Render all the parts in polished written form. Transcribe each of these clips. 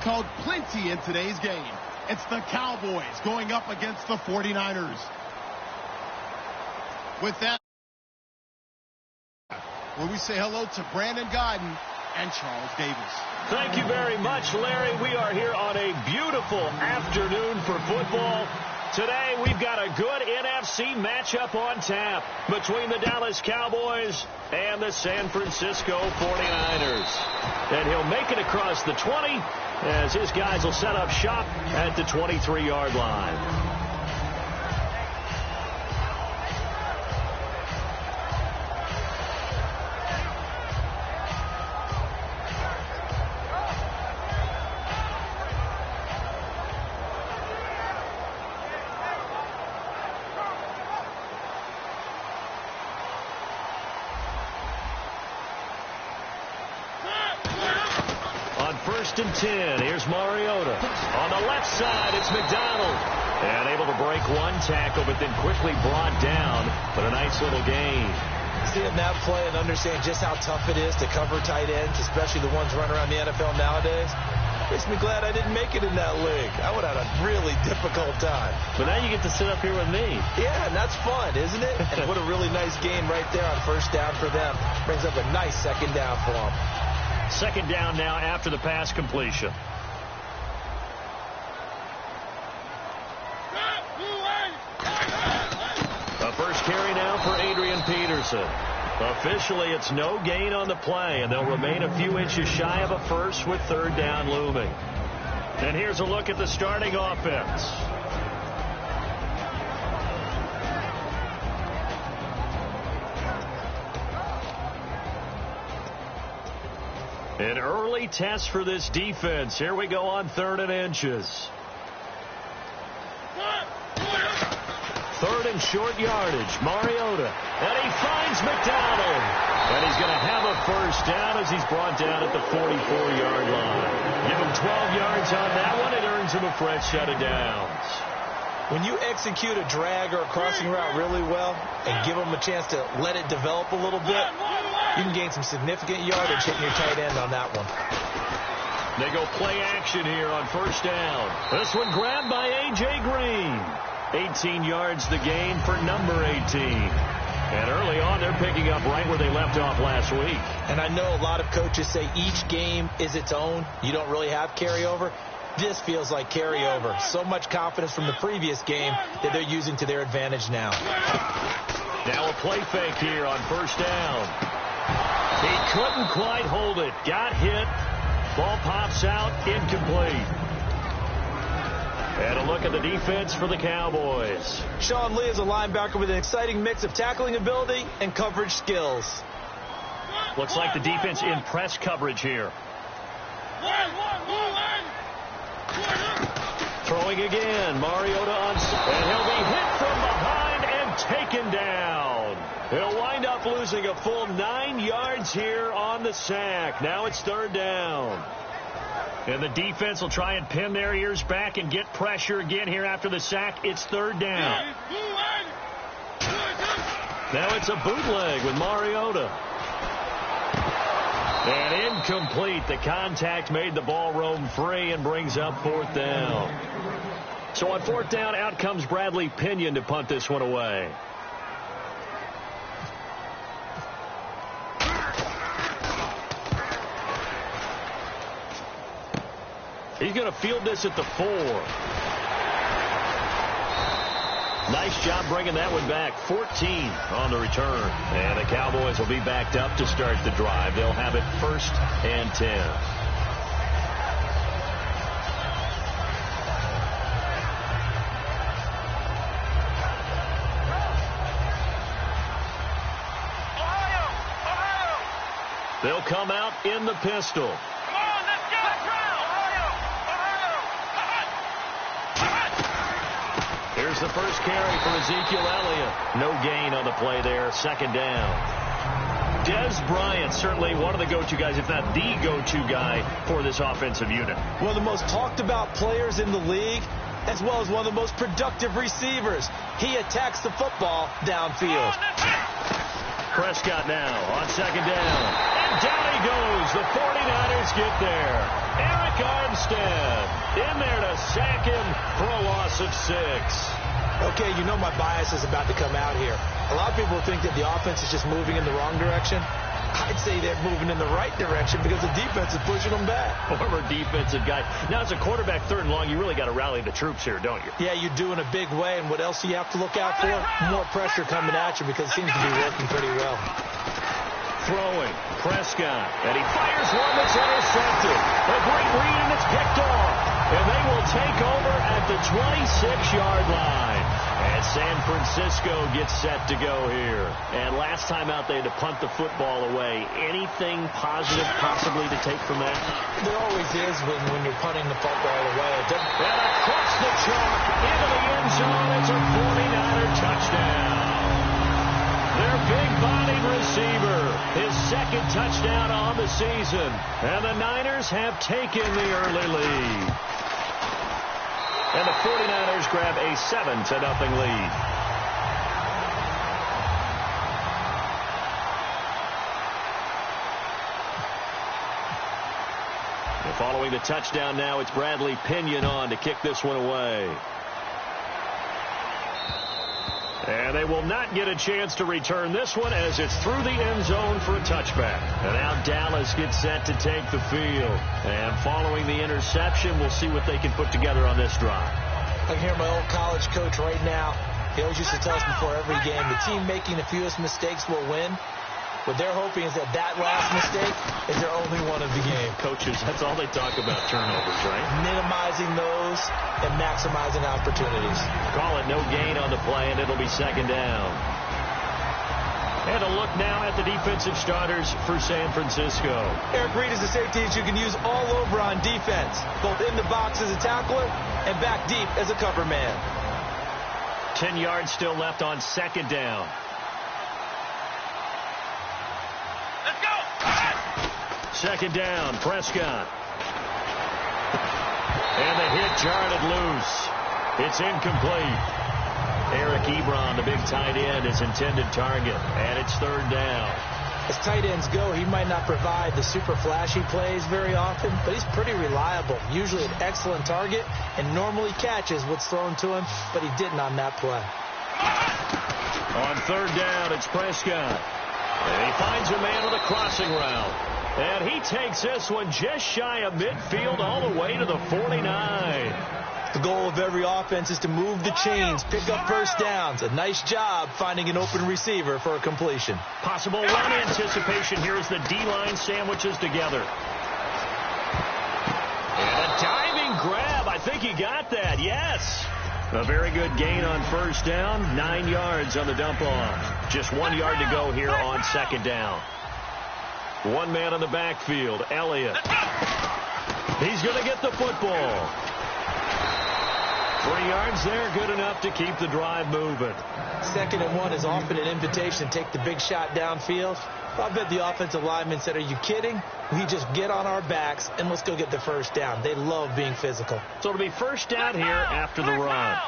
called plenty in today's game. It's the Cowboys going up against the 49ers. With that, where we say hello to Brandon Godden and Charles Davis. Thank you very much, Larry. We are here on a beautiful afternoon for football. Today, we've got a good NFC matchup on tap between the Dallas Cowboys and the San Francisco 49ers. And he'll make it across the 20 as his guys will set up shop at the 23-yard line. First and 10. Here's Mariota. On the left side, it's McDonald. And able to break one tackle, but then quickly brought down. But a nice little gain. Seeing that play and understand just how tough it is to cover tight ends, especially the ones running around the NFL nowadays, makes me glad I didn't make it in that league. I would have had a really difficult time. But now you get to sit up here with me. Yeah, and that's fun, isn't it? And what a really nice game right there on first down for them. Brings up a nice second down for them. Second down now after the pass completion. A first carry now for Adrian Peterson. Officially, it's no gain on the play, and they'll remain a few inches shy of a first with third down looming. And here's a look at the starting offense. An early test for this defense. Here we go on 3rd and inches. 3rd and short yardage. Mariota. And he finds McDonald. And he's going to have a first down as he's brought down at the 44-yard line. Give him 12 yards on that one. It earns him a fresh set of downs. When you execute a drag or a crossing route really well and give them a chance to let it develop a little bit, you can gain some significant yardage hitting your tight end on that one. They go play action here on first down. This one grabbed by A.J. Green. 18 yards the gain for number 18. And early on, they're picking up right where they left off last week. And I know a lot of coaches say each game is its own. You don't really have carryover. This feels like carryover. So much confidence from the previous game that they're using to their advantage now. Now a play fake here on first down. He couldn't quite hold it. Got hit. Ball pops out. Incomplete. And a look at the defense for the Cowboys. Sean Lee is a linebacker with an exciting mix of tackling ability and coverage skills. Looks like the defense in press coverage here. Throwing again. Mariota on. And he'll be hit from behind and taken down. He'll wind up losing a full 9 yards here on the sack. Now it's third down. And the defense will try and pin their ears back and get pressure again here after the sack. It's third down. Now it's a bootleg with Mariota. And incomplete. The contact made the ball roam free and brings up fourth down. So on fourth down, out comes Bradley Pinion to punt this one away. He's going to field this at the 4. Nice job bringing that one back. 14 on the return. And the Cowboys will be backed up to start the drive. They'll have it 1st and 10. They'll come out in the pistol. Here's the first carry for Ezekiel Elliott. No gain on the play there. Second down. Dez Bryant, certainly one of the go-to guys, if not the go-to guy for this offensive unit. One of the most talked about players in the league, as well as one of the most productive receivers. He attacks the football downfield. Prescott now on second down. And down he goes. The 49ers get there. Eric Armstead sack him for a loss of 6. Okay, you know my bias is about to come out here. A lot of people think that the offense is just moving in the wrong direction. I'd say they're moving in the right direction because the defense is pushing them back. Former defensive guy. Now, as a quarterback, 3rd and long, you really got to rally the troops here, don't you? Yeah, you do in a big way. And what else do you have to look out for? More pressure coming at you because it seems to be working pretty well. Throwing, Prescott, and he fires one that's intercepted. A great read, and it's picked off. And they will take over at the 26-yard line. And San Francisco gets set to go here. And last time out, they had to punt the football away. Anything positive possibly to take from that? There always is when you're punting the football away. And across the chalk into the end zone. It's a 49er touchdown. Their big-bodied receiver, his 2nd touchdown on the season. And the Niners have taken the early lead. And the 49ers grab a 7-0 lead. And following the touchdown now, it's Bradley Pinion on to kick this one away. And they will not get a chance to return this one as it's through the end zone for a touchback. And now Dallas gets set to take the field. And following the interception, we'll see what they can put together on this drive. I can hear my old college coach right now. He always used to tell us before every game, the team making the fewest mistakes will win. What they're hoping is that last mistake is their only one of the game. Coaches, that's all they talk about, turnovers, right? Minimizing those and maximizing opportunities. Call it no gain on the play, and it'll be 2nd down. And a look now at the defensive starters for San Francisco. Eric Reed is a safety that you can use all over on defense, both in the box as a tackler and back deep as a cover man. 10 yards still left on 2nd down. Let's go! 2nd down, Prescott. And the hit jarred it loose. It's incomplete. Eric Ebron, the big tight end, is intended target. And it's 3rd down. As tight ends go, he might not provide the super flashy plays very often, but he's pretty reliable. Usually an excellent target and normally catches what's thrown to him, but he didn't on that play. On 3rd down, it's Prescott. And he finds a man with a crossing route. And he takes this one just shy of midfield all the way to the 49. The goal of every offense is to move the chains, pick up first downs. A nice job finding an open receiver for a completion. Possible run anticipation here as the D-line sandwiches together. And a diving grab. I think he got that. Yes. A very good gain on 1st down. 9 yards on the dump off. Just 1 yard to go here on 2nd down. One man on the backfield, Elliott. He's going to get the football. 3 yards there, good enough to keep the drive moving. 2nd and 1 is often an invitation to take the big shot downfield. I bet the offensive lineman said, are you kidding? We just get on our backs and let's go get the 1st down. They love being physical. So it'll be 1st down here after the run.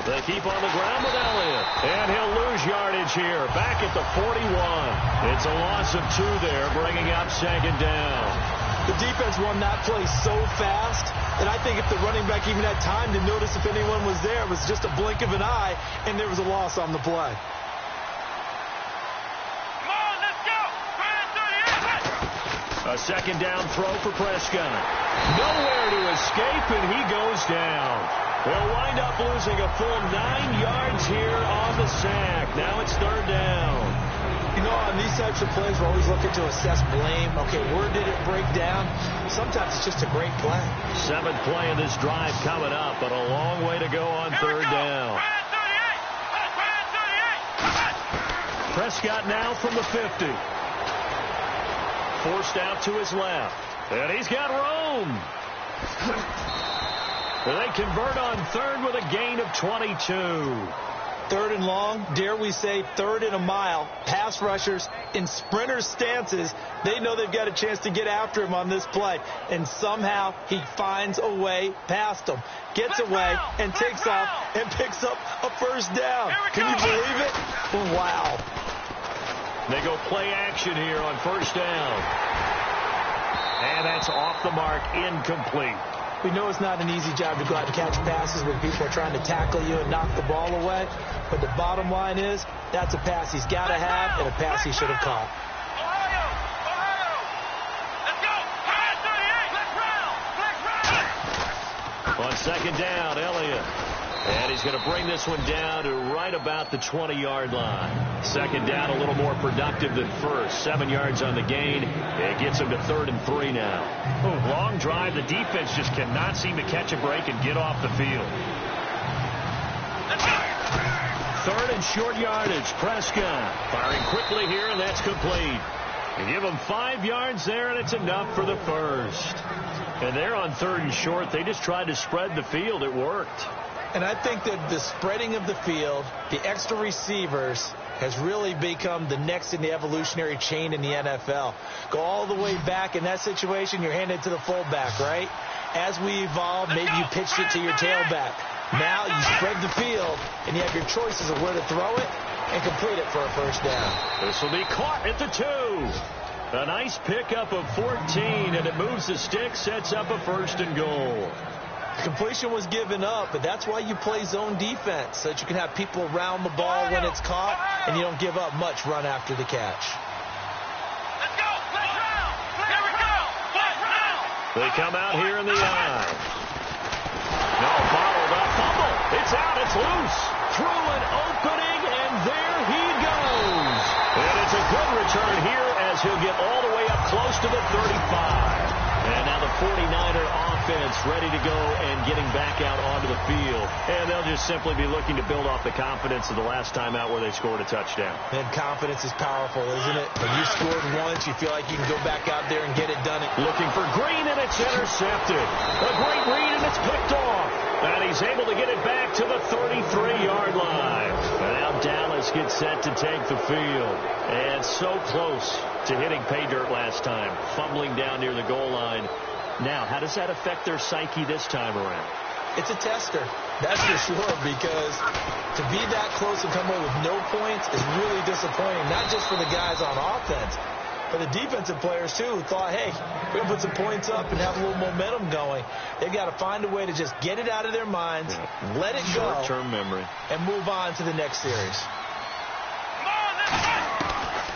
They keep on the ground with Elliott. And he'll lose yardage here. Back at the 41. It's a loss of 2 there, bringing up 2nd down. The defense won that play so fast that I think if the running back even had time to notice if anyone was there, it was just a blink of an eye, and there was a loss on the play. Come on, let's go! A 2nd down throw for Prescott. Nowhere to escape, and he goes down. They'll wind up losing a full 9 yards here on the sack. Now it's 3rd down. You know, on these types of plays, we're always looking to assess blame. Okay, where did it break down? Sometimes it's just a great play. 7th play of this drive coming up, but a long way to go on 3rd down. Prescott now from the 50. Forced out to his left. And he's got room. They convert on 3rd with a gain of 22. 3rd and long, dare we say 3rd and a mile. Pass rushers in sprinter stances, they know they've got a chance to get after him on this play. And somehow he finds a way past them. Gets away and takes off and picks up a 1st down. Can you believe it? Wow. They go play action here on first down. And that's off the mark, incomplete. We know it's not an easy job to go out and catch passes when people are trying to tackle you and knock the ball away. But the bottom line is, that's a pass he's got to have and a pass he should have caught. On second down, Elliott. And he's going to bring this one down to right about the 20-yard line. Second down, a little more productive than first. 7 yards on the gain. It gets him to 3rd and 3 now. Long drive. The defense just cannot seem to catch a break and get off the field. 3rd and short yardage. Prescott firing quickly here, and that's complete. You give them 5 yards there, and it's enough for the first. And they're on 3rd and short. They just tried to spread the field. It worked. And I think that the spreading of the field, the extra receivers, has really become the next in the evolutionary chain in the NFL. Go all the way back in that situation, you're handed to the fullback, right? As we evolve, maybe you pitched it to your tailback. Now you spread the field, and you have your choices of where to throw it and complete it for a first down. This will be caught at the 2. A nice pickup of 14, and it moves the stick, sets up a 1st and goal. Completion was given up, but that's why you play zone defense, so that you can have people around the ball when it's caught, and you don't give up much run after the catch. Let's go! Let's round! Here we go! Let's round! They come out here in the eye. No, bottled up. Fumble. It's out. It's loose. Through an opening, and there he goes. And it's a good return here as he'll get all the way up close to the 35. And now the 49er offense ready to go and getting back out onto the field. And they'll just simply be looking to build off the confidence of the last time out where they scored a touchdown. And confidence is powerful, isn't it? When you scored once, you feel like you can go back out there and get it done. Looking for Green, and it's intercepted. A great read, and it's picked off. And he's able to get it back to the 33-yard line. And now Dallas gets set to take the field. And so close to hitting pay dirt last time. Fumbling down near the goal line. Now, how does that affect their psyche this time around? It's a tester, that's for sure, because to be that close and come away with no points is really disappointing, not just for the guys on offense, but the defensive players, too, who thought, hey, we're going to put some points up and have a little momentum going. They've got to find a way to just get it out of their minds, let it go, short-term memory, and move on to the next series.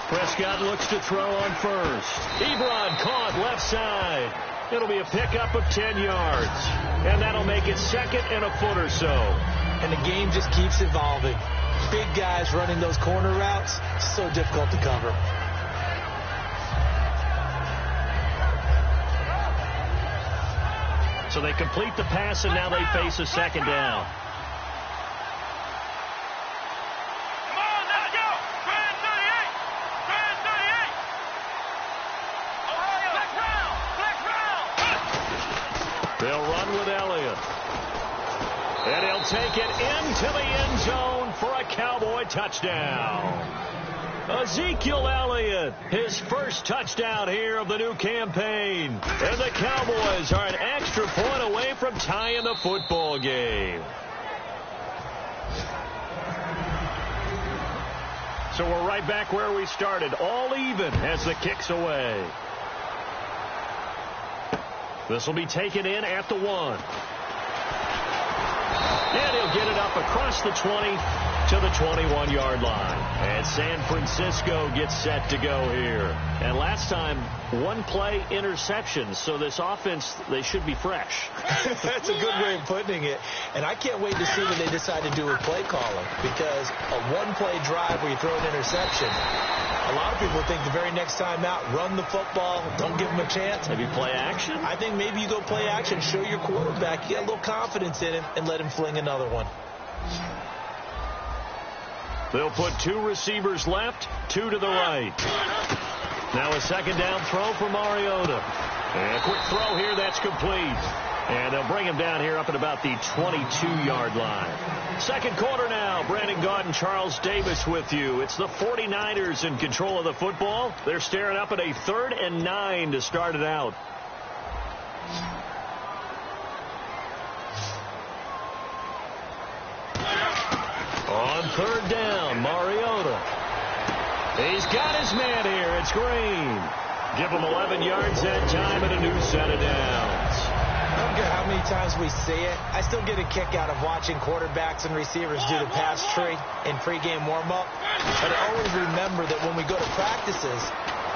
Prescott looks to throw on first. Ebron caught left side. It'll be a pickup of 10 yards. And that'll make it 2nd and a foot or so. And the game just keeps evolving. Big guys running those corner routes, so difficult to cover. So they complete the pass, and now they face a 2nd down. They'll run with Elliott. And he'll take it into the end zone for a Cowboy touchdown. Ezekiel Elliott, his first touchdown here of the new campaign. And the Cowboys are an extra point away from tying the football game. So we're right back where we started, all even as the kick's away. This will be taken in at the 1. And he'll get it up across the 20 to the 21-yard line. And San Francisco gets set to go here. And last time, 1-play interception. So this offense, they should be fresh. That's a good way of putting it. And I can't wait to see what they decide to do with play calling. Because a 1-play drive where you throw an interception, a lot of people think the very next time out, run the football, don't give them a chance. Maybe play action? I think maybe you go play action, show your quarterback, you got a little confidence in him, and let him fling another one. They'll put 2 receivers left, 2 to the right. Now a 2nd down throw for Mariota. And a quick throw here, that's complete. And they'll bring him down here up at about the 22-yard line. Second quarter now. Brandon Gaudin, Charles Davis with you. It's the 49ers in control of the football. They're staring up at a 3rd and 9 to start it out. On 3rd down, Mariota. He's got his man here. It's Green. Give him 11 yards that time and a new set of downs. I don't care how many times we see it. I still get a kick out of watching quarterbacks and receivers do the pass tree in pregame warm-up. But I always remember that when we go to practices,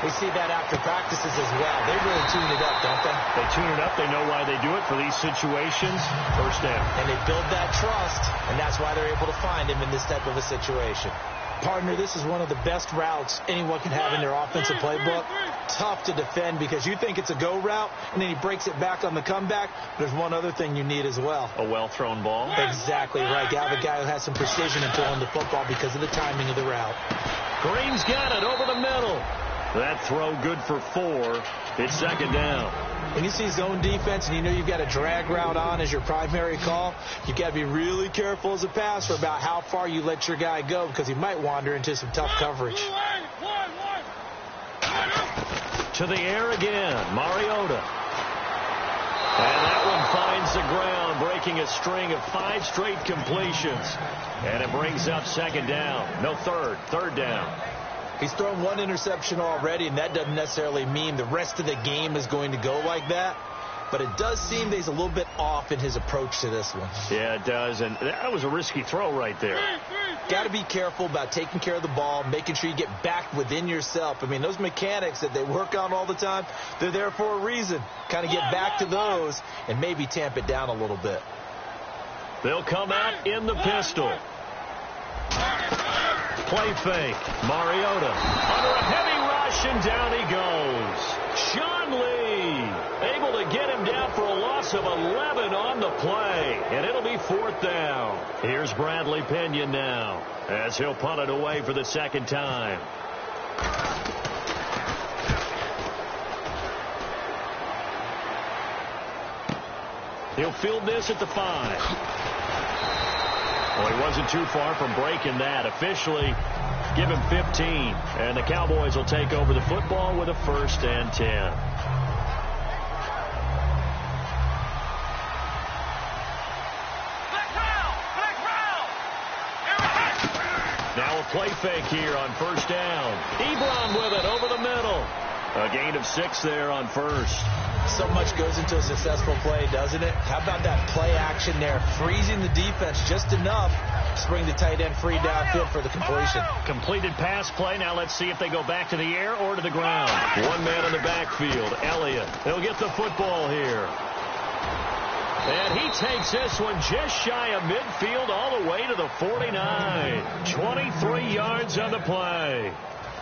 we see that after practices as well. They really tune it up, don't they? They tune it up. They know why they do it for these situations. First down. And they build that trust, and that's why they're able to find him in this type of a situation. Partner, this is one of the best routes anyone can have in their offensive playbook. Tough to defend because you think it's a go route, and then he breaks it back on the comeback. There's one other thing you need as well. A well-thrown ball. Exactly right. You have a guy who has some precision in throwing the football because of the timing of the route. Green's got it over the middle. That throw good for 4. It's second down. When you see zone defense and you know you've got a drag route on as your primary call, you've got to be really careful as a passer about how far you let your guy go because he might wander into some tough coverage. To the air again, Mariota. And that one finds the ground, breaking a string of 5 straight completions. And it brings up second down. No, third down. He's thrown 1 interception already, and that doesn't necessarily mean the rest of the game is going to go like that. But it does seem that he's a little bit off in his approach to this one. Yeah, it does, and that was a risky throw right there. Got to be careful about taking care of the ball, making sure you get back within yourself. I mean, those mechanics that they work on all the time, they're there for a reason. Kind of get back to those and maybe tamp it down a little bit. They'll come out in the pistol. Play fake. Mariota under a heavy rush, and down he goes. Sean Lee able to get him down for a loss of 11 on the play, and it'll be 4th down. Here's Bradley Pinion now as he'll punt it away for the second time. He'll field this at the 5. Well, he wasn't too far from breaking that. Officially, give him 15. And the Cowboys will take over the football with a 1st and 10. Now a play fake here on 1st down. Ebron with it over the middle. A gain of 6 there on 1st. So much goes into a successful play, doesn't it? How about that play action there? Freezing the defense just enough to bring the tight end free downfield for the completion. Completed pass play. Now let's see if they go back to the air or to the ground. 1 man in the backfield, Elliott. He'll get the football here. And he takes this one just shy of midfield all the way to the 49. 23 yards on the play.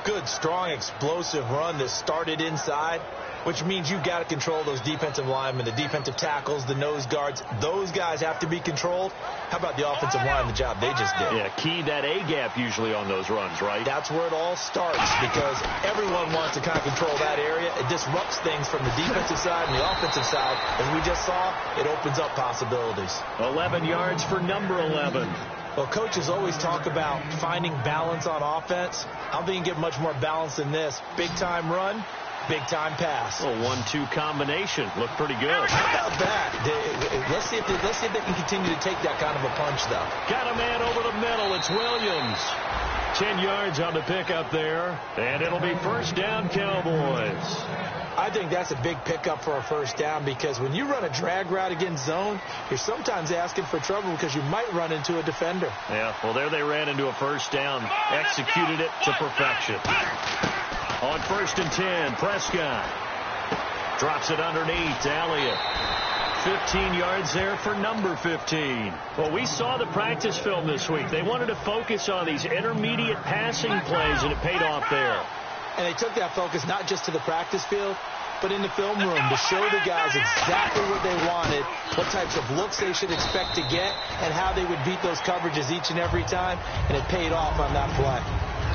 Good, strong, explosive run that started inside, which means you've got to control those defensive linemen, the defensive tackles, the nose guards. Those guys have to be controlled. How about the offensive line, the job they just did? Yeah, key that A-gap usually on those runs, right? That's where it all starts because everyone wants to kind of control that area. It disrupts things from the defensive side and the offensive side. As we just saw, it opens up possibilities. 11 yards for number 11. Well, coaches always talk about finding balance on offense. I don't think you can get much more balance than this. Big-time run, big-time pass. A 1-2 combination. Looked pretty good. How about that? Let's see if they can continue to take that kind of a punch, though. Got a man over the middle. It's Williams. 10 yards on the pickup there. And it'll be 1st down, Cowboys. I think that's a big pickup for a 1st down because when you run a drag route against zone, you're sometimes asking for trouble because you might run into a defender. Yeah, well, there they ran into a 1st down. Executed it to perfection. On 1st and 10, Prescott drops it underneath to Elliott. 15 yards there for number 15. Well, we saw the practice film this week. They wanted to focus on these intermediate passing plays, and it paid off there. And they took that focus not just to the practice field, but in the film room to show the guys exactly what they wanted, what types of looks they should expect to get, and how they would beat those coverages each and every time, and it paid off on that play.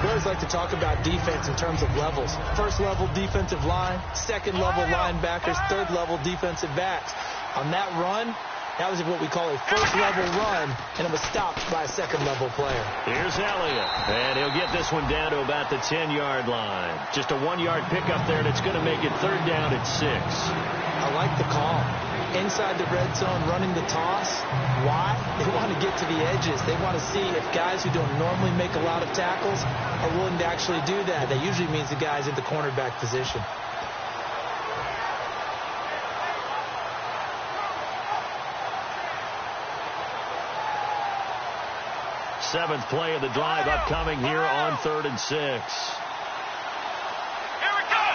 We always like to talk about defense in terms of levels. 1st level defensive line, 2nd level linebackers, 3rd level defensive backs. On that run, That was what we call a first-level run, and it was stopped by a second-level player. Here's Elliott, and he'll get this one down to about the 10-yard line. Just a 1-yard pickup there, and it's going to make it third down at 6. I like the call. Inside the red zone, running the toss. Why? They want to get to the edges. They want to see if guys who don't normally make a lot of tackles are willing to actually do that. That usually means the guys at the cornerback position. Seventh play of the drive upcoming here on 3rd and 6. Here we go.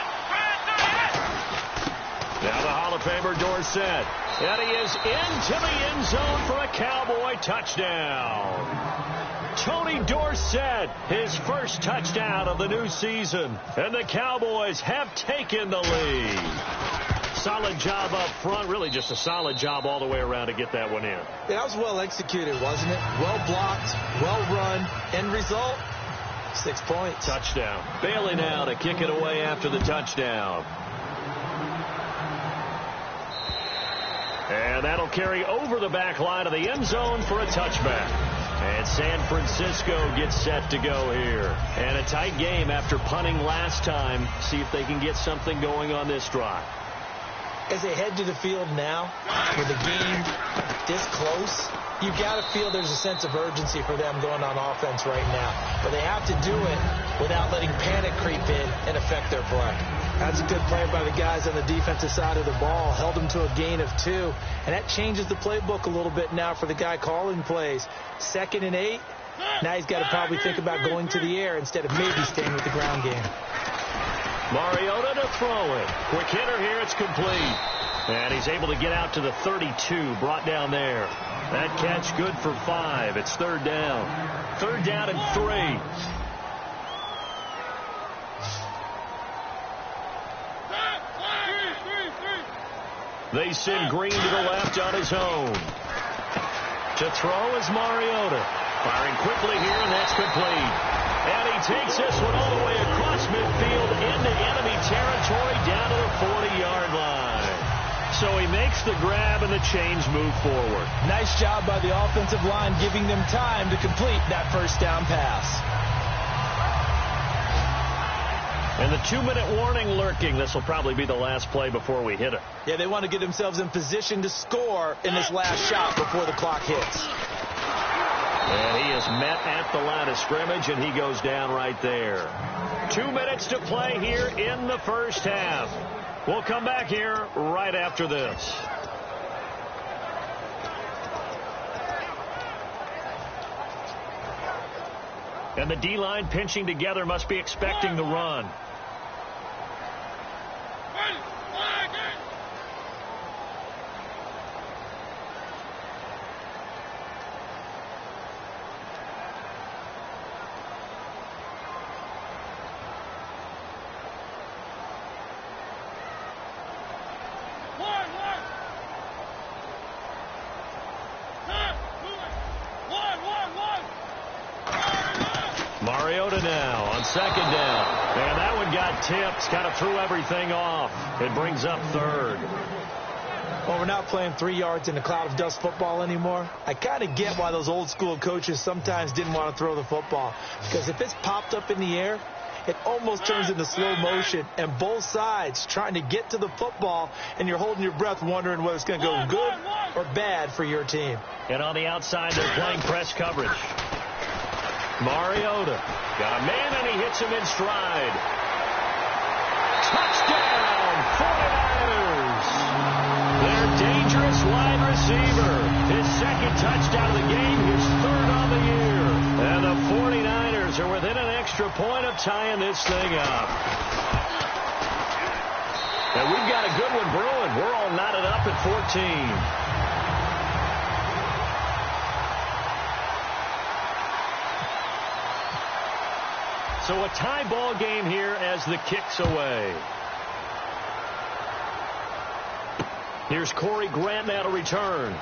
Now the Hall of Famer Dorsett. And he is into the end zone for a Cowboy touchdown. Tony Dorsett, his first touchdown of the new season. And the Cowboys have taken the lead. Solid job up front. Really just a solid job all the way around to get that one in. That was well executed, wasn't it? Well blocked, well run. End result, 6 points. Touchdown. Bailey now to kick it away after the touchdown. And that'll carry over the back line of the end zone for a touchback. And San Francisco gets set to go here. And a tight game after punting last time. See if they can get something going on this drive. As they head to the field now, with the game this close, you've got to feel there's a sense of urgency for them going on offense right now. But they have to do it without letting panic creep in and affect their play. That's a good play by the guys on the defensive side of the ball. Held them to a gain of 2. And that changes the playbook a little bit now for the guy calling plays. 2nd and 8. Now he's got to probably think about going to the air instead of maybe staying with the ground game. Mariota to throw it. Quick hitter here. It's complete. And he's able to get out to the 32. Brought down there. That catch good for 5. It's third down. Third down and 3. They send Green to the left on his own. To throw is Mariota. Firing quickly here, and that's complete. And he takes this one all the way across midfield into enemy territory down to the 40-yard line. So he makes the grab, and the chains move forward. Nice job by the offensive line giving them time to complete that first down pass. And the 2-minute warning lurking. This will probably be the last play before we hit it. Yeah, they want to get themselves in position to score in this last shot before the clock hits. And he is met at the line of scrimmage, and he goes down right there. 2 minutes to play here in the first half. We'll come back here right after this. And the D-line pinching together must be expecting the run. Mariota now on second down. And that one got tipped. Kind of threw everything off. It brings up third. Well, we're not playing 3 yards in a cloud of dust football anymore. I kind of get why those old school coaches sometimes didn't want to throw the football. Because if it's popped up in the air, it almost turns into slow motion. And both sides trying to get to the football, and you're holding your breath wondering whether it's going to go good or bad for your team. And on the outside, they're playing press coverage. Mariota got a man, and he hits him in stride. Touchdown, 49ers. Their dangerous wide receiver. His second touchdown of the game, his third on the year. And the 49ers are within an extra point of tying this thing up. And we've got a good one brewing. We're all knotted up at 14. So a tie ball game here as the kick's away. Here's Corey Grant now to return.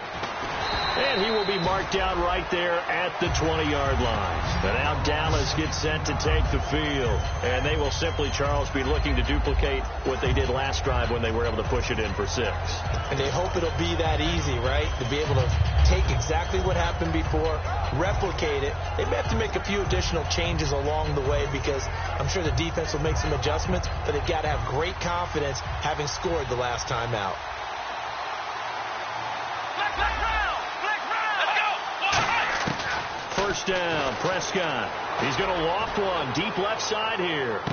And he will be marked down right there at the 20-yard line. And now Dallas gets set to take the field. And they will simply, Charles, be looking to duplicate what they did last drive when they were able to push it in for 6. And they hope it'll be that easy, right? To be able to take exactly what happened before, replicate it. They may have to make a few additional changes along the way because I'm sure the defense will make some adjustments, but they've got to have great confidence having scored the last time out. First down, Prescott. He's going to loft one deep left side here.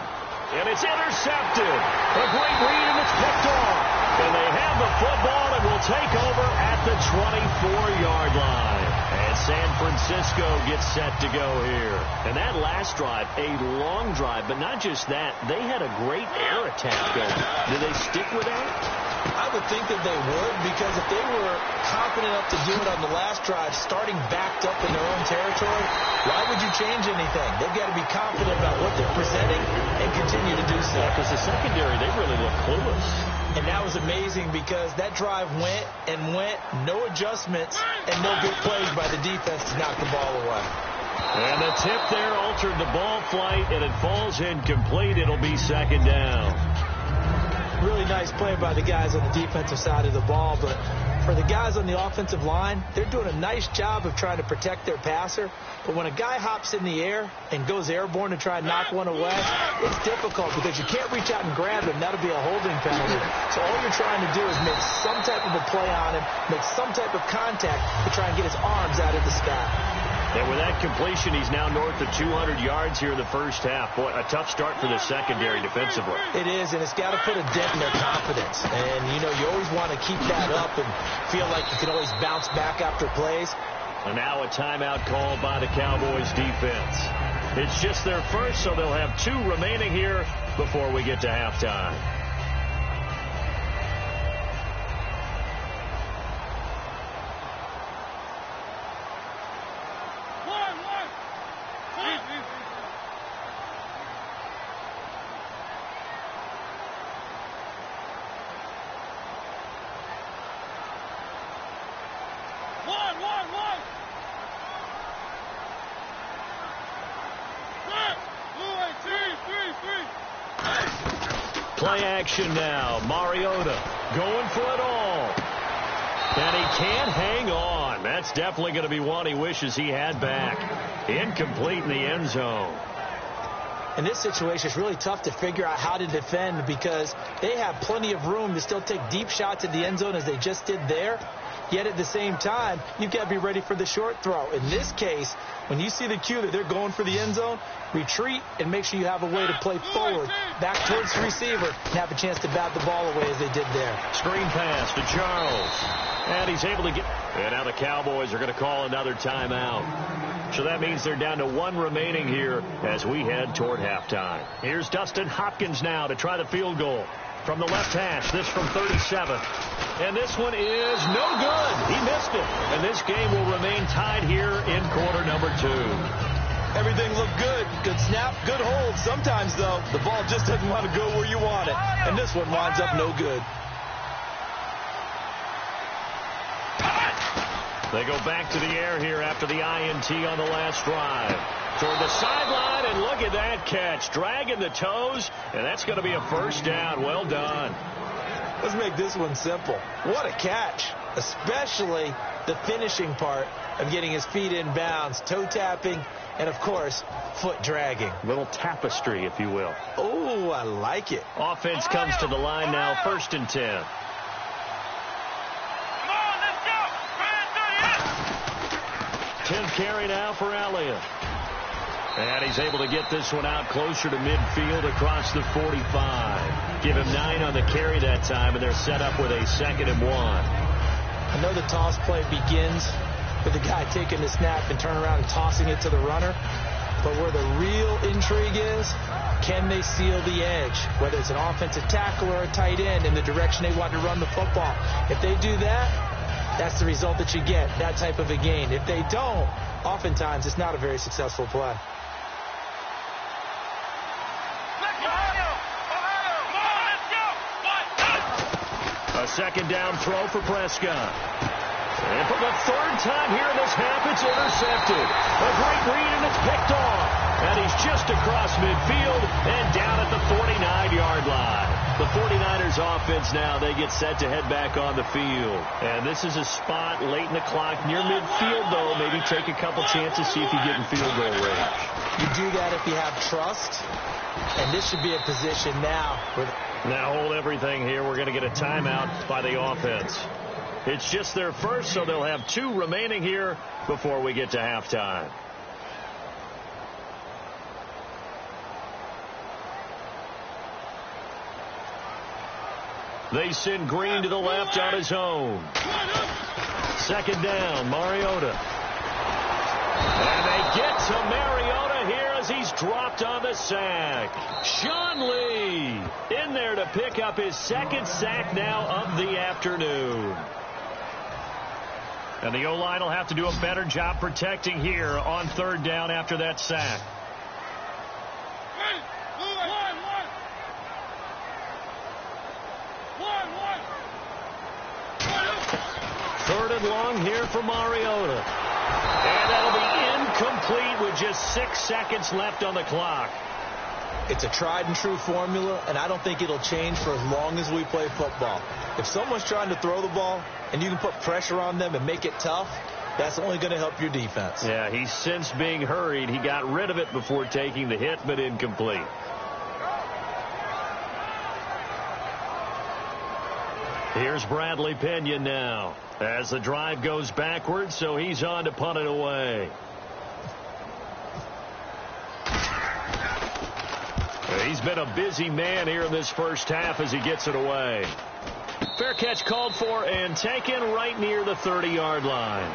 And it's intercepted. A great read, and it's picked off. And they have the football and will take over at the 24-yard line. And San Francisco gets set to go here. And that last drive, a long drive, but not just that. They had a great air attack going. Do they stick with that? I would think that they would, because if they were confident enough to do it on the last drive, starting backed up in their own territory, why would you change anything? They've got to be confident about what they're presenting and continue to do so. Yeah, because the secondary, they really look clueless. And that was amazing because that drive went and went, no adjustments, and no big plays by the defense to knock the ball away. And the tip there altered the ball flight, and it falls incomplete. It'll be second down. Really nice play by the guys on the defensive side of the ball, but for the guys on the offensive line, they're doing a nice job of trying to protect their passer. But when a guy hops in the air and goes airborne to try and knock one away, it's difficult because you can't reach out and grab him. That'll be a holding penalty. So all you're trying to do is make some type of a play on him, make some type of contact to try and get his arms out of the sky. And with that completion, he's now north of 200 yards here in the first half. Boy, a tough start for the secondary defensively. It is, and it's got to put a dent in their confidence. And, you know, you always want to keep that up and feel like you can always bounce back after plays. And now a timeout called by the Cowboys defense. It's just their first, so they'll have 2 remaining here before we get to halftime. Play action now. Mariota going for it all. And he can't hang on. That's definitely going to be one he wishes he had back. Incomplete in the end zone. In this situation, it's really tough to figure out how to defend because they have plenty of room to still take deep shots at the end zone as they just did there. Yet at the same time, you've got to be ready for the short throw. In this case, when you see the cue that they're going for the end zone, retreat and make sure you have a way to play forward, back towards the receiver, and have a chance to bat the ball away as they did there. Screen pass to Charles. And he's able to get... And now the Cowboys are going to call another timeout. So that means they're down to 1 remaining here as we head toward halftime. Here's Dustin Hopkins now to try the field goal. From the left hash, this from 37. And this one is no good. He missed it. And this game will remain tied here in quarter number 2. Everything looked good. Good snap, good hold. Sometimes, though, the ball just doesn't want to go where you want it. And this one winds up no good. They go back to the air here after the INT on the last drive. Toward the sideline, and look at that catch. Dragging the toes, and that's going to be a first down. Well done. Let's make this one simple. What a catch, especially the finishing part of getting his feet in bounds, toe tapping, and, of course, foot dragging. Little tapestry, if you will. Oh, I like it. Offense comes to the line now, 1st and 10. 10th carry now for Elliott. And he's able to get this one out closer to midfield across the 45. Give him 9 on the carry that time, and they're set up with a 2nd and 1. I know the toss play begins with the guy taking the snap and turning around and tossing it to the runner. But where the real intrigue is, can they seal the edge? Whether it's an offensive tackle or a tight end in the direction they want to run the football. If they do that, that's the result that you get, that type of a gain. If they don't, oftentimes it's not a very successful play. A 2nd down throw for Prescott. And for the third time here in this half, it's intercepted. A great read, and it's picked off. And he's just across midfield and down at the 49-yard line. The 49ers offense now, they get set to head back on the field. And this is a spot late in the clock near midfield, though. Maybe take a couple chances, see if you get in field goal range. You do that if you have trust. And this should be a position now. Now hold everything here. We're going to get a timeout by the offense. It's just their first, so they'll have 2 remaining here before we get to halftime. They send Green to the left on his own. Second down, Mariota. And they get to Mariota here as he's dropped on the sack. Sean Lee in there to pick up his second sack now of the afternoon. And the O-line will have to do a better job protecting here on third down after that sack. Third and long here for Mariota. And that'll be incomplete with just 6 seconds left on the clock. It's a tried and true formula, and I don't think it'll change for as long as we play football. If someone's trying to throw the ball and you can put pressure on them and make it tough, that's only going to help your defense. Yeah, he's since being hurried. He got rid of it before taking the hit, but incomplete. Here's Bradley Pinion now as the drive goes backwards, so he's on to punt it away. He's been a busy man here in this first half as he gets it away. Fair catch called for and taken right near the 30-yard line.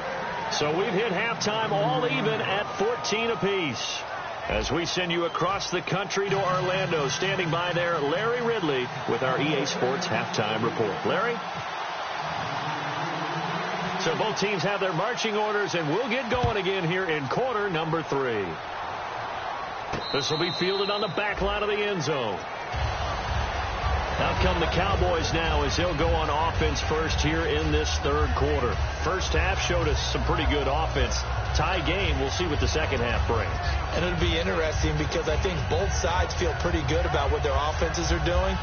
So we've hit halftime all even at 14 apiece. As we send you across the country to Orlando, standing by there, Larry Ridley with our EA Sports Halftime Report. Larry? So both teams have their marching orders, and we'll get going again here in quarter number 3. This will be fielded on the back line of the end zone. Out come the Cowboys now as they'll go on offense first here in this third quarter. First half showed us some pretty good offense. Tie game, we'll see what the second half brings. And it'll be interesting because I think both sides feel pretty good about what their offenses are doing.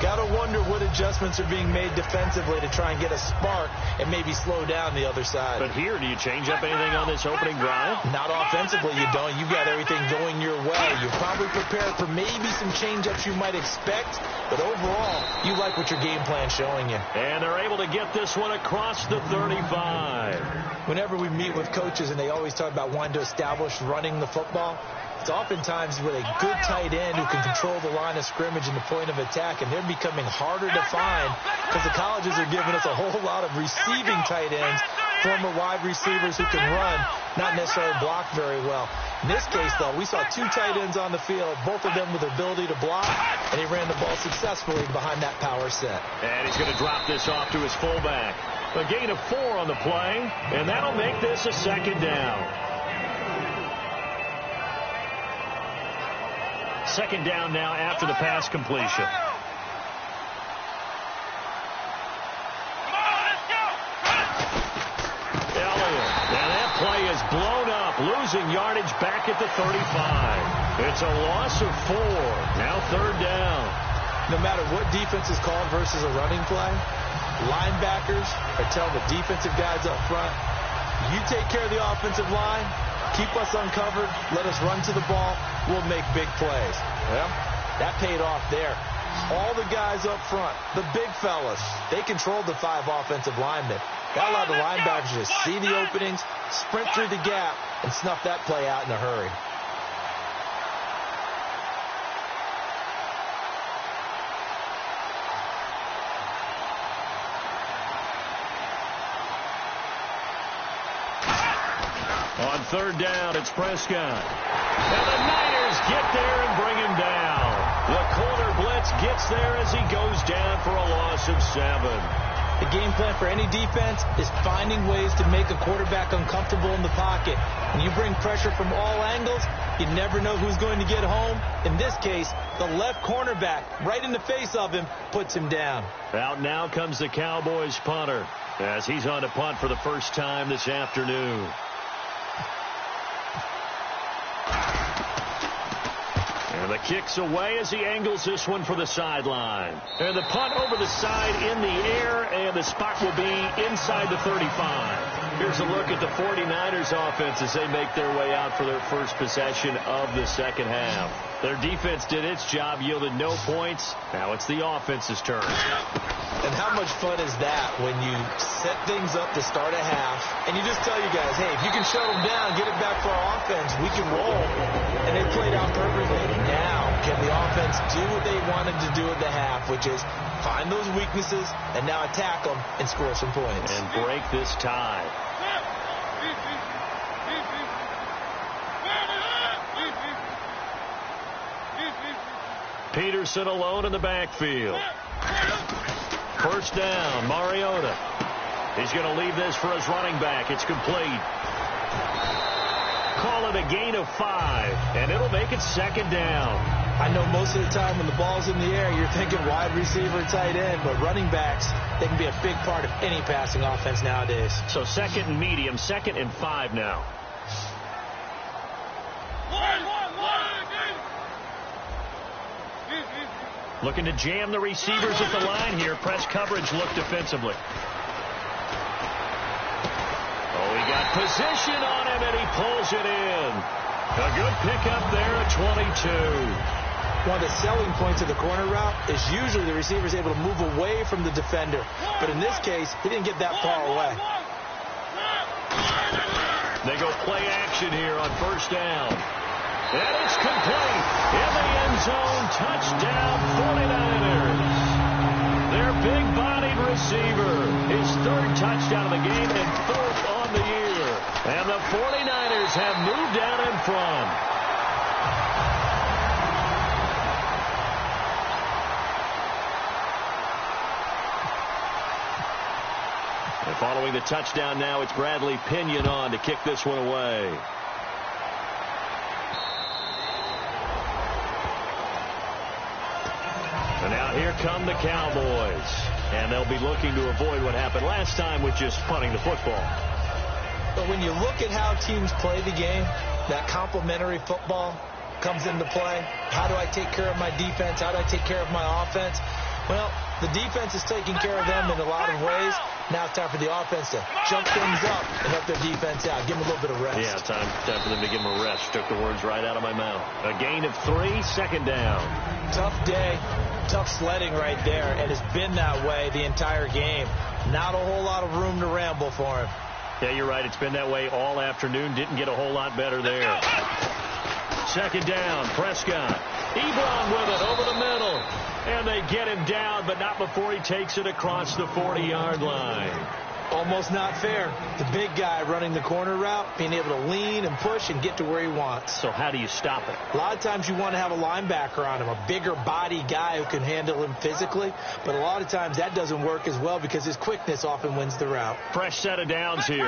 Got to wonder what adjustments are being made defensively to try and get a spark and maybe slow down the other side. But here, do you change up anything on this opening drive? Not offensively, you don't. You've got everything going your way. You're probably prepared for maybe some change-ups you might expect, but overall, you like what your game plan's showing you. And they're able to get this one across the 35. Whenever we meet with coaches and they always talk about wanting to establish running the football, it's oftentimes with a good tight end who can control the line of scrimmage and the point of attack, and they're becoming harder to find because the colleges are giving us a whole lot of receiving tight ends, former wide receivers who can run, not necessarily block very well. In this case, though, we saw 2 tight ends on the field, both of them with the ability to block, and he ran the ball successfully behind that power set. And he's going to drop this off to his fullback. A gain of 4 on the play, and that'll make this a second down. Second down now after the pass completion. Elliott. Now that play is blown up, losing yardage back at the 35. It's a loss of 4. Now third down. No matter what defense is called versus a running play, linebackers are telling the defensive guys up front, you take care of the offensive line, keep us uncovered, let us run to the ball, we'll make big plays. Well, that paid off there. All the guys up front, the big fellas, they controlled the 5 offensive linemen. That allowed the linebackers to see the openings, sprint through the gap, and snuff that play out in a hurry. On third down, it's Prescott. And the Niners get there and bring him down. The corner blitz gets there as he goes down for a loss of 7. The game plan for any defense is finding ways to make a quarterback uncomfortable in the pocket. When you bring pressure from all angles, you never know who's going to get home. In this case, the left cornerback, right in the face of him, puts him down. Out now comes the Cowboys punter as he's on to punt for the first time this afternoon. And the kick's away as he angles this one for the sideline. And the punt over the side in the air, and the spot will be inside the 35. Here's a look at the 49ers offense as they make their way out for their first possession of the second half. Their defense did its job, yielded no points. Now it's the offense's turn. And how much fun is that when you set things up to start a half, and you just tell you guys, hey, if you can shut them down, get it back for our offense, we can roll. And they played out perfectly. Now, can the offense do what they wanted to do at the half, which is find those weaknesses and now attack them and score some points. And break this tie. Peterson alone in the backfield. First down, Mariota. He's going to leave this for his running back. It's complete. Call it a gain of 5, and it'll make it second down. I know most of the time when the ball's in the air, you're thinking wide receiver, tight end, but running backs, they can be a big part of any passing offense nowadays. So second and medium, 2nd and 5 now. Looking to jam the receivers at the line here. Press coverage look defensively. Oh, he got position on him, and he pulls it in. A good pickup there at 22. One of the selling points of the corner route is usually the receiver is able to move away from the defender. But in this case, he didn't get that far away. They go play action here on first down. And it's complete. In the end zone, touchdown 49ers. Their big-bodied receiver. His 3rd touchdown of the game and 4th on the year. And the 49ers have moved out in front. And following the touchdown now, it's Bradley Pinion on to kick this one away. And now here come the Cowboys. And they'll be looking to avoid what happened last time with just punting the football. But when you look at how teams play the game, that complementary football comes into play. How do I take care of my defense? How do I take care of my offense? Well, the defense is taking care of them in a lot of ways. Now it's time for the offense to jump things up and help their defense out. Give them a little bit of rest. Yeah, time for them to give them a rest. Took the words right out of my mouth. A gain of 3, 2nd down. Tough day, tough sledding right there, and it's been that way the entire game. Not a whole lot of room to ramble for him. Yeah, you're right. It's been that way all afternoon. Didn't get a whole lot better there. 2nd down, Prescott. Ebron with it over the middle. And they get him down, but not before he takes it across the 40-yard line. Almost not fair. The big guy running the corner route, being able to lean and push and get to where he wants. So how do you stop it? A lot of times you want to have a linebacker on him, a bigger body guy who can handle him physically. But a lot of times that doesn't work as well because his quickness often wins the route. Fresh set of downs here.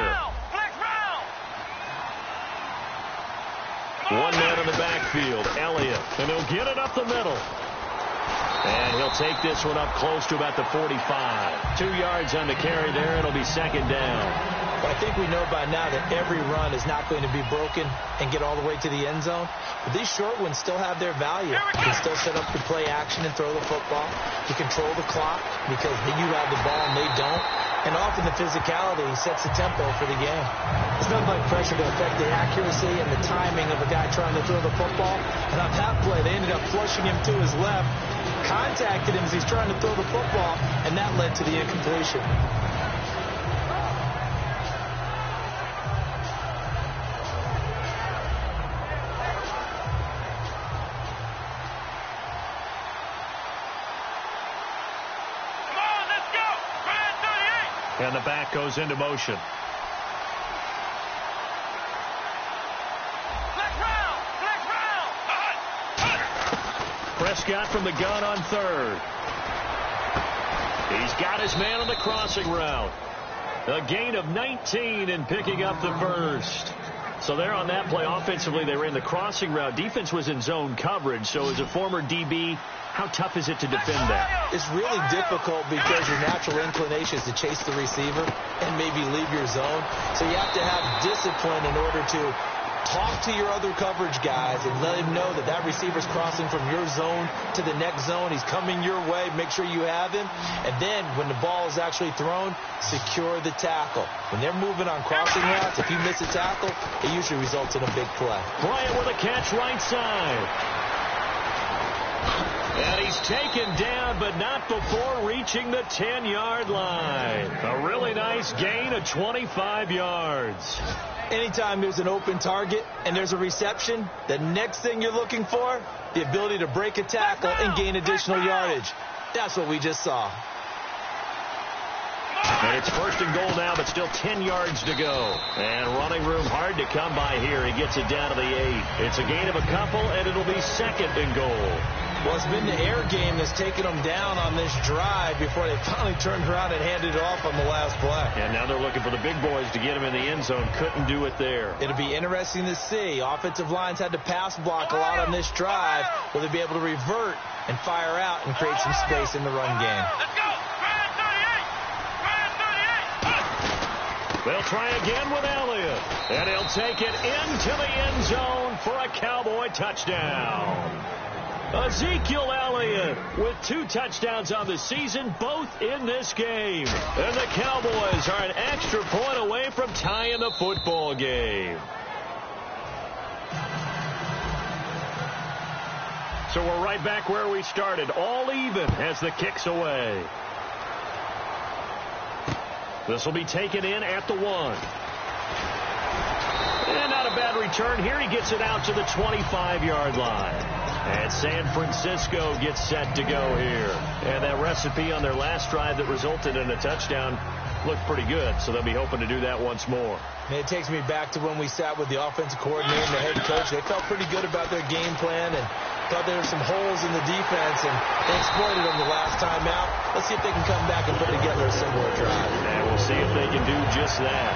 One man in the backfield, Elliott. And he'll get it up the middle. And he'll take this one up close to about the 45. 2 yards on the carry there. It'll be 2nd down. But I think we know by now that every run is not going to be broken and get all the way to the end zone. But these short ones still have their value. You can still set up to play action and throw the football. You control the clock because you have the ball and they don't. And often the physicality sets the tempo for the game. It's not like pressure to affect the accuracy and the timing of a guy trying to throw the football. And on that play, they ended up flushing him to his left, contacted him as he's trying to throw the football, and that led to the incompletion. And the back goes into motion. Prescott from the gun on 3rd. He's got his man on the crossing route. A gain of 19 and picking up the first. So there on that play, offensively, they ran the crossing route. Defense was in zone coverage. So as a former DB, how tough is it to defend that? It's really difficult because your natural inclination is to chase the receiver and maybe leave your zone. So you have to have discipline in order to talk to your other coverage guys and let him know that that receiver's crossing from your zone to the next zone. He's coming your way. Make sure you have him. And then when the ball is actually thrown, secure the tackle. When they're moving on crossing routes, if you miss a tackle, it usually results in a big play. Bryant with a catch right side. And he's taken down, but not before reaching the 10-yard line. A really nice gain of 25 yards. Anytime there's an open target and there's a reception, the next thing you're looking for, the ability to break a tackle and gain additional yardage. That's what we just saw. And it's 1st and goal now, but still 10 yards to go. And running room hard to come by here. He gets it down to the 8. It's a gain of a couple, and it'll be 2nd and goal. Well, it's been the air game that's taken them down on this drive before they finally turned around and handed it off on the last play. And now they're looking for the big boys to get him in the end zone. Couldn't do it there. It'll be interesting to see. Offensive lines had to pass block a lot on this drive. Will they be able to revert and fire out and create some space in the run game? Let's go. They'll try again with Elliott. And he'll take it into the end zone for a Cowboy touchdown. Ezekiel Elliott with 2 touchdowns on the season, both in this game. And the Cowboys are an extra point away from tying the football game. So we're right back where we started, all even as the kick's away. This will be taken in at the 1. And not a bad return here. He gets it out to the 25-yard line. And San Francisco gets set to go here. And that recipe on their last drive that resulted in a touchdown looked pretty good. So they'll be hoping to do that once more. And it takes me back to when we sat with the offensive coordinator and the head coach. They felt pretty good about their game plan and thought there were some holes in the defense, and they exploited them the last time out. Let's see if they can come back and put together a similar drive. And we'll see if they can do just that.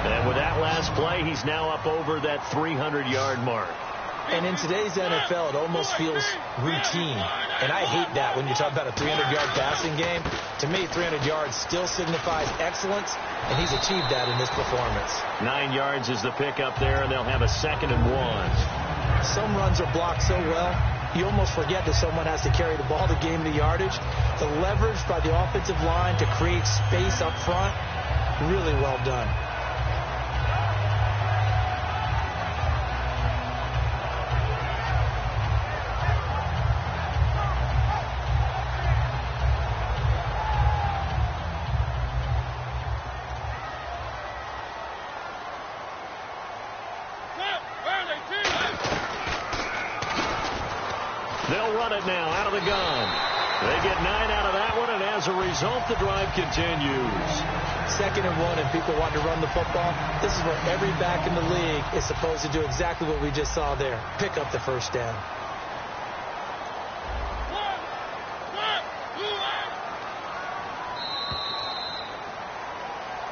And with that last play, he's now up over that 300-yard mark. And in today's NFL, it almost feels routine. And I hate that when you talk about a 300-yard passing game. To me, 300 yards still signifies excellence, and he's achieved that in this performance. 9 yards is the pickup there, and they'll have a 2nd and 1. Some runs are blocked so well, you almost forget that someone has to carry the ball to gain the yardage. The leverage by the offensive line to create space up front, really well done. They'll run it now out of the gun. They get 9 out of that one, and as a result, the drive continues. 2nd and 1, and people want to run the football. This is where every back in the league is supposed to do exactly what we just saw there. Pick up the first down.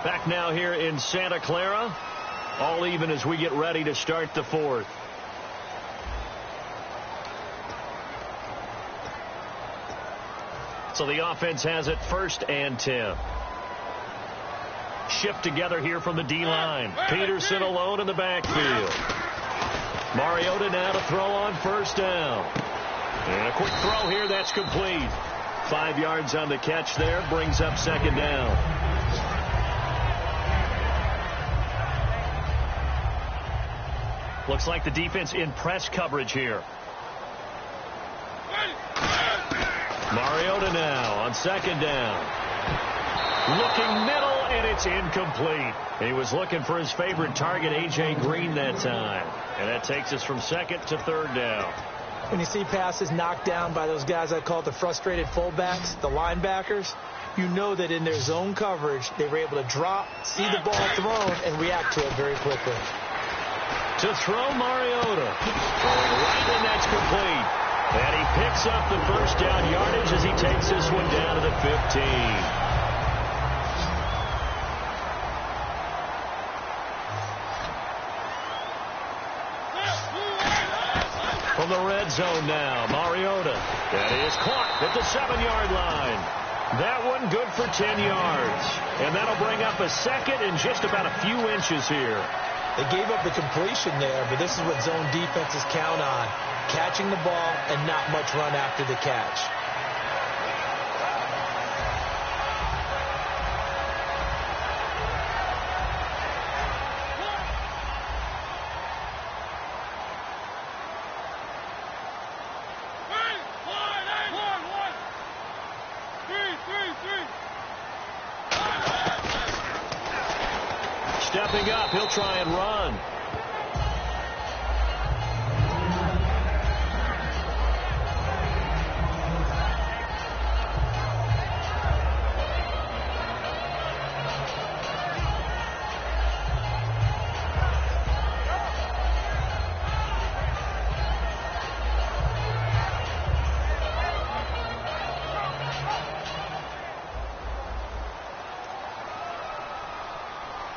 Back now here in Santa Clara. All even as we get ready to start the 4th. So the offense has it 1st and 10. Shift together here from the D-line. Peterson alone in the backfield. Mariota now to throw on 1st down. And a quick throw here, that's complete. 5 yards on the catch there, brings up 2nd down. Looks like the defense in press coverage here. Mariota now on 2nd down. Looking middle, and it's incomplete. He was looking for his favorite target, A.J. Green, that time. And that takes us from 2nd to 3rd down. When you see passes knocked down by those guys I call the frustrated fullbacks, the linebackers, you know that in their zone coverage, they were able to drop, see the ball thrown, and react to it very quickly. To throw Mariota. Right, and that's complete. And he picks up the 1st down yardage as he takes this one down to the 15. from the red zone now. Mariota. And he is caught at the 7-yard line. That one good for 10 yards. And that'll bring up a second and just about a few inches here. They gave up the completion there, but this is what zone defenses count on. Catching the ball and not much run after the catch. Stepping up, he'll try and run.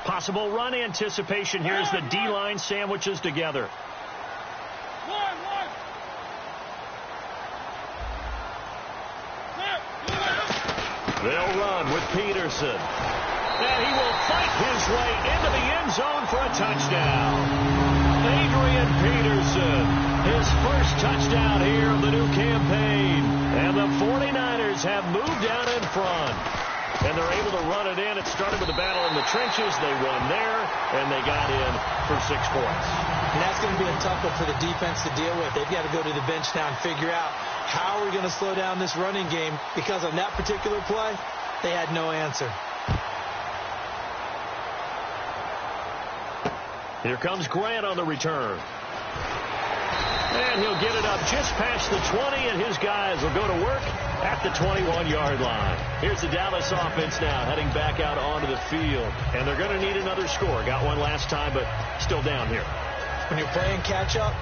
Possible run anticipation here as the D-line sandwiches together. They'll run with Peterson. And he will fight his way into the end zone for a touchdown. Adrian Peterson, his first touchdown here of the new campaign. And the 49ers have moved down in front. And they're able to run it in. It started with a battle in the trenches. They won there, and they got in for 6 points. And that's going to be a tough one for the defense to deal with. They've got to go to the bench now and figure out how are we going to slow down this running game, because on that particular play, they had no answer. Here comes Grant on the return. And he'll get it up just past the 20, and his guys will go to work at the 21-yard line. Here's the Dallas offense now heading back out onto the field. And they're going to need another score. Got one last time, but still down here. When you're playing catch-up,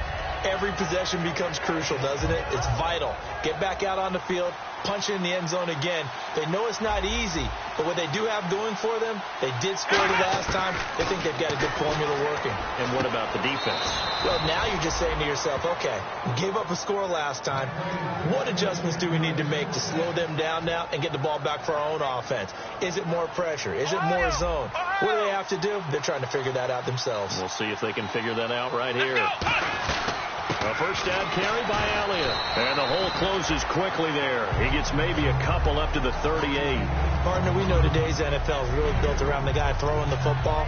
every possession becomes crucial, doesn't it? It's vital. Get back out on the field, punch it in the end zone again. They know it's not easy, but what they do have going for them, they did score the last time. They think they've got a good formula working. And what about the defense? Well, now you're just saying to yourself, okay, we gave up a score last time. What adjustments do we need to make to slow them down now and get the ball back for our own offense? Is it more pressure? Is it more zone? What do they have to do? They're trying to figure that out themselves. We'll see if they can figure that out right here. A first down carry by Elliott. And the hole closes quickly there. He gets maybe a couple up to the 38. Partner, we know today's NFL is really built around the guy throwing the football.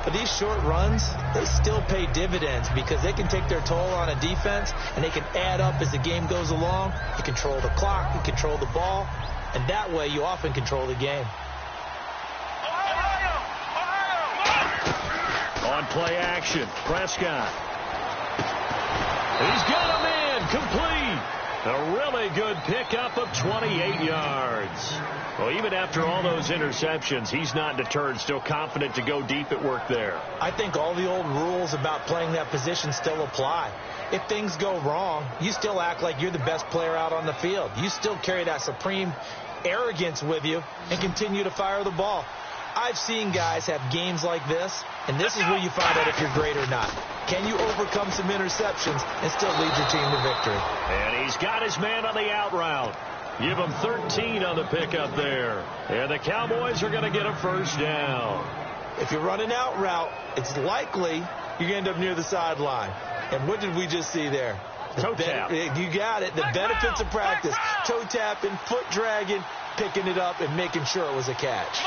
But these short runs, they still pay dividends because they can take their toll on a defense and they can add up as the game goes along. You control the clock, you control the ball, and that way you often control the game. On play action, Prescott. He's got him in, complete. A really good pickup of 28 yards. Well, even after all those interceptions, he's not deterred, still confident to go deep at work there. I think all the old rules about playing that position still apply. If things go wrong, you still act like you're the best player out on the field. You still carry that supreme arrogance with you and continue to fire the ball. I've seen guys have games like this, and this is where you find out if you're great or not. Can you overcome some interceptions and still lead your team to victory? And he's got his man on the out route. Give him 13 on the pickup there. And the Cowboys are going to get a first down. If you're running out route, it's likely you're going to end up near the sideline. And what did we just see there? Toe tap. You got it. The benefits of practice. Toe tapping, foot dragging, picking it up, and making sure it was a catch.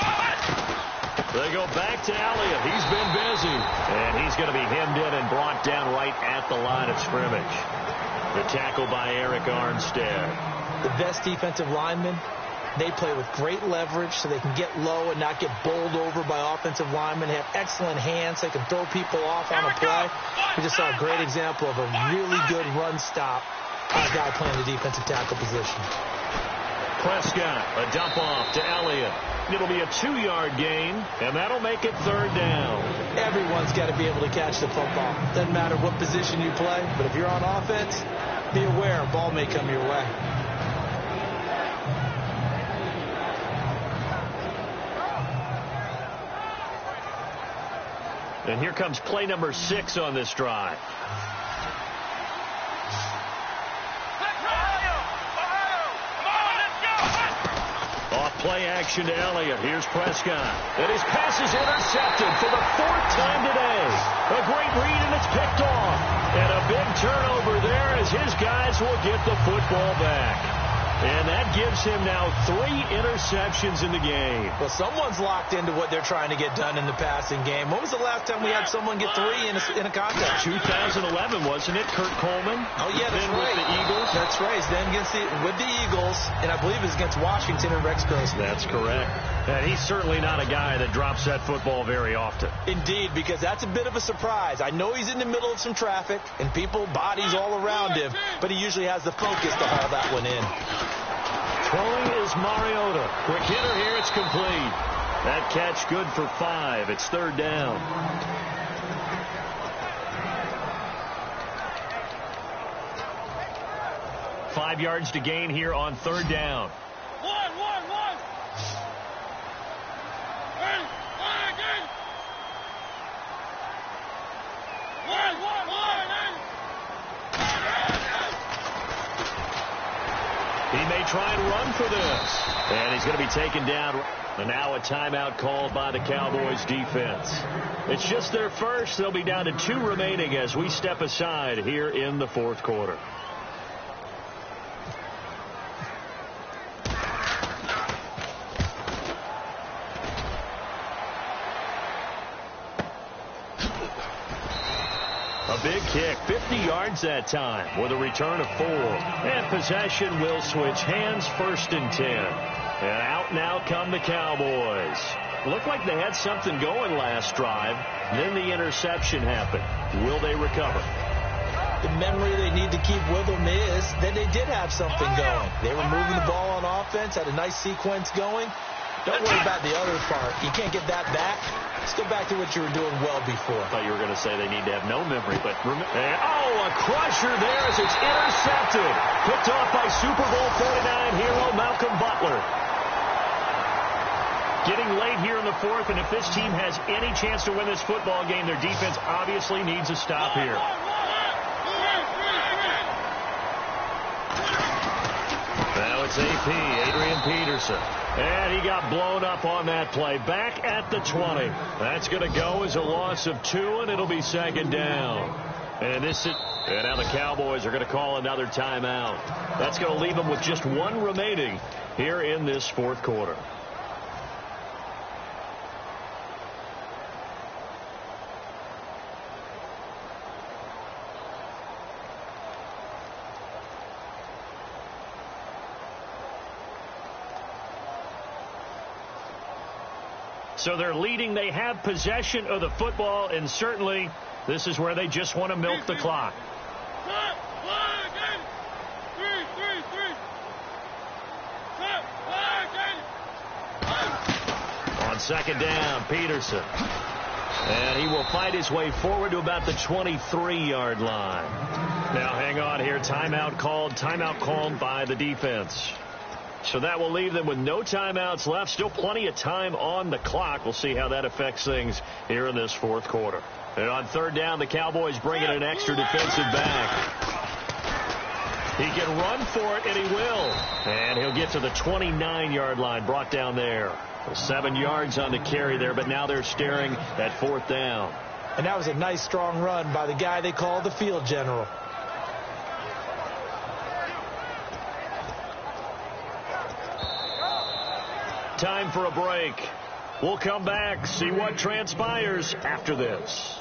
They go back to Elliott. He's been busy. And he's going to be hemmed in and brought down right at the line of scrimmage. The tackle by Eric Armstead. The best defensive linemen, they play with great leverage so they can get low and not get bowled over by offensive linemen. They have excellent hands. They can throw people off on a play. We just saw a great example of a really good run stop by a guy playing the defensive tackle position. Prescott, a dump off to Elliott. It'll be a 2-yard gain, and that'll make it third down. Everyone's got to be able to catch the football. Doesn't matter what position you play, but if you're on offense, be aware a ball may come your way. And here comes play number 6 on this drive. play action to Elliott. Here's Prescott. And his pass is intercepted for the 4th time today. A great read, and it's picked off. And a big turnover there as his guys will get the football back. And that gives him now 3 interceptions in the game. Well, someone's locked into what they're trying to get done in the passing game. When was the last time we had someone get 3 in a contest? 2011, wasn't it? Kurt Coleman? Oh, yeah, that's right. With the Eagles? That's right. Then with the Eagles, and I believe it's against Washington and Rex Grossman. That's correct. And he's certainly not a guy that drops that football very often. Indeed, because that's a bit of a surprise. I know he's in the middle of some traffic and people, bodies all around him, but he usually has the focus to haul that one in. Throwing is Mariota. Quick hitter here. It's complete. That catch good for 5. It's 3rd down. Five yards to gain here on 3rd down. He may try and run for this. And he's going to be taken down. And now a timeout called by the Cowboys defense. It's just their first. They'll be down to 2 remaining as we step aside here in the 4th quarter. A big kick, 50 yards that time with a return of 4. And possession will switch hands, 1st and 10. And out now come the Cowboys. Looked like they had something going last drive. Then the interception happened. Will they recover? The memory they need to keep with them is that they did have something going. They were moving the ball on offense, had a nice sequence going. Don't worry about the other part. You can't get that back. Let's go back to what you were doing well before. I thought you were going to say they need to have no memory, but a crusher there as it's intercepted. Picked off by Super Bowl 49 hero Malcolm Butler. Getting late here in the 4th, and if this team has any chance to win this football game, their defense obviously needs a stop here. Now it's AP, Adrian Peterson. And he got blown up on that play. Back at the 20. That's going to go as a loss of 2, and it'll be 2nd down. And now the Cowboys are going to call another timeout. That's going to leave them with just 1 remaining here in this 4th quarter. So they're leading. They have possession of the football, and certainly this is where they just want to milk the clock. On 2nd down, Peterson. And he will fight his way forward to about the 23-yard line. Now hang on here. Timeout called by the defense. So that will leave them with no timeouts left. Still plenty of time on the clock. We'll see how that affects things here in this 4th quarter. And on 3rd down, the Cowboys bring in an extra defensive back. He can run for it, and he will. And he'll get to the 29-yard line, brought down there. 7 yards on the carry there, but now they're staring at 4th down. And that was a nice, strong run by the guy they call the field general. Time for a break. We'll come back, see what transpires after this.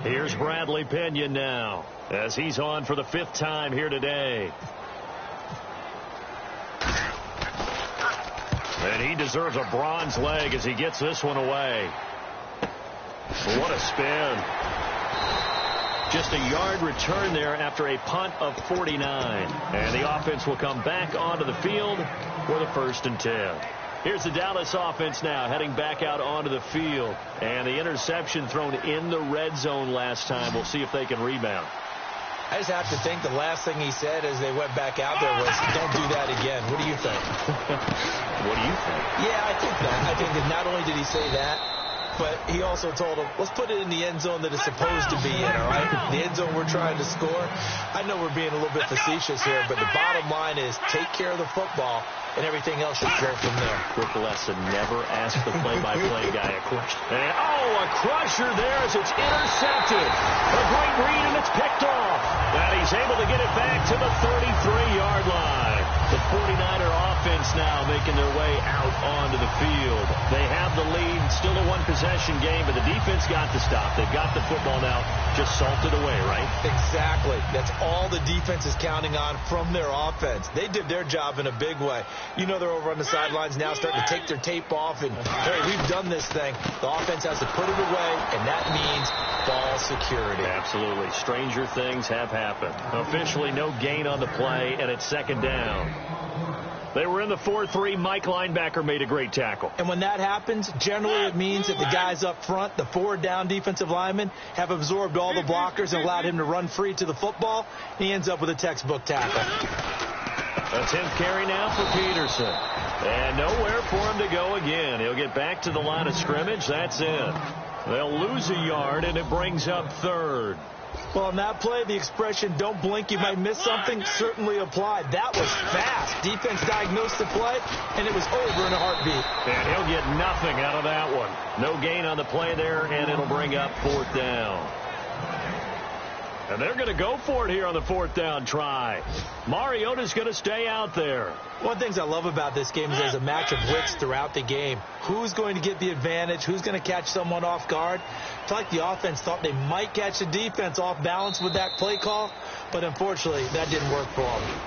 Here's Bradley Pinion now as he's on for the 5th time here today. And he deserves a bronze leg as he gets this one away. What a spin. Just a yard return there after a punt of 49. And the offense will come back onto the field for the 1st and 10. Here's the Dallas offense now heading back out onto the field. And the interception thrown in the red zone last time. We'll see if they can rebound. I just have to think the last thing he said as they went back out there was, don't do that again. What do you think? What do you think? Yeah, I think that. I think that not only did he say that, but he also told him, let's put it in the end zone that it's supposed to be in, all right? The end zone we're trying to score. I know we're being a little bit facetious here, but the bottom line is take care of the football, and everything else should go from there. Rick Lesson never asked the play-by-play guy a question. And, a crusher there as it's intercepted. A great read, and it's picked off. And he's able to get it back to the 33-yard line. The 49er offense now making their way out onto the field. They have the lead, still a one-possession game, but the defense got the stop. They've got the football now, just salted away, right? Exactly. That's all the defense is counting on from their offense. They did their job in a big way. You know they're over on the sidelines now starting to take their tape off, and, hey, we've done this thing. The offense has to put it away, and that means ball security. Absolutely. Stranger things have happened. Officially no gain on the play, and it's second down. They were in the 4-3. Mike linebacker made a great tackle. And when that happens, generally it means that the guys up front, the forward down defensive linemen, have absorbed all the blockers and allowed him to run free to the football. He ends up with a textbook tackle. A 10th carry now for Peterson. And nowhere for him to go again. He'll get back to the line of scrimmage. That's it. They'll lose a yard, and it brings up third. Well, on that play, the expression, don't blink, you might miss something, certainly applied. That was fast. Defense diagnosed the play, and it was over in a heartbeat. And he'll get nothing out of that one. No gain on the play there, and it'll bring up fourth down. And they're going to go for it here on the fourth down try. Mariota's going to stay out there. One of the things I love about this game is there's a match of wits throughout the game. Who's going to get the advantage? Who's going to catch someone off guard? I feel like the offense thought they might catch the defense off balance with that play call, but unfortunately that didn't work for them.